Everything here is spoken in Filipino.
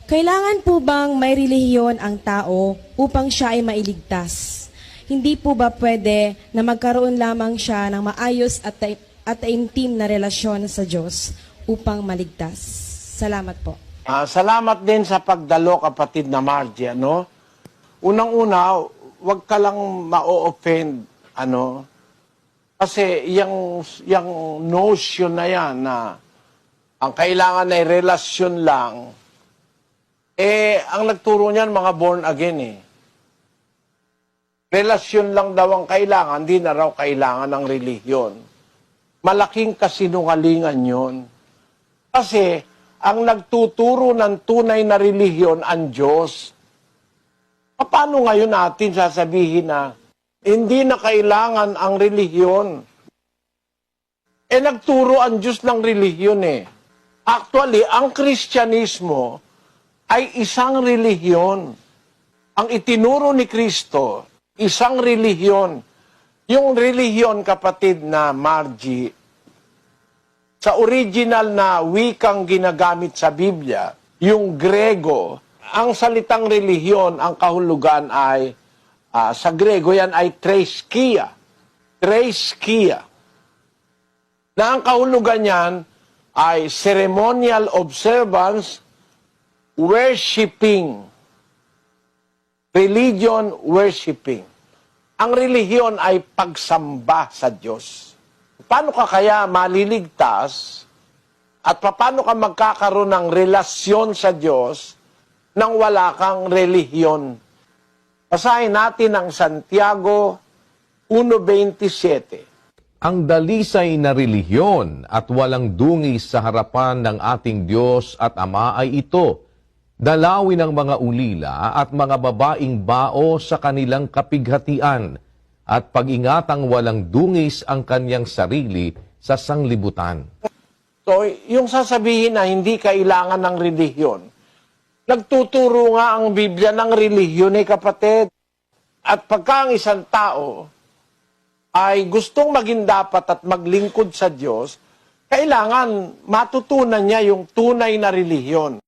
Kailangan po bang may relihiyon ang tao upang siya ay mailigtas? Hindi po ba pwede na magkaroon lamang siya ng maayos at intim na relasyon sa Diyos upang maligtas? Salamat po. Salamat din sa pagdalo, kapatid na Margie, ano? Unang-una, wag ka lang ma-offend, ano? Kasi yung notion na yan na ang kailangan ay relasyon lang, ang nagturo niyan mga born again eh. Relasyon lang daw ang kailangan, di na raw kailangan ng relihiyon. Malaking kasinungalingan yon. Kasi ang nagtuturo ng tunay na relihiyon ang Diyos. Paano ngayon natin sasabihin na hindi na kailangan ang relihiyon? Nagturo ang Diyos ng relihiyon eh. Actually, ang Kristyanismo ay isang relihiyon. Ang itinuro ni Kristo, isang relihiyon. Yung relihiyon, kapatid na Margie, sa original na wikang ginagamit sa Biblia, yung Grego, ang salitang relihiyon, ang kahulugan ay, sa Grego yan ay treskia. Treskia. Na ang kahulugan yan ay ceremonial observance, worshiping. Religion, worshiping. Ang relihiyon ay pagsamba sa Diyos. Paano ka kaya maliligtas at paano ka magkakaroon ng relasyon sa Diyos nang wala kang relihiyon? Basahin natin ang Santiago 1:27. Ang dalisay na relihiyon at walang dungis sa harapan ng ating Diyos at Ama ay ito, dalawin ng mga ulila at mga babaing bao sa kanilang kapighatian at pag-ingatang walang dungis ang kanyang sarili sa sanglibutan. So, yung sasabihin na hindi kailangan ng relihiyon, nagtuturo nga ang Biblia ng relihiyon kapatid. At pagka ang isang tao ay gustong maging dapat at maglingkod sa Diyos, kailangan matutunan niya yung tunay na relihiyon.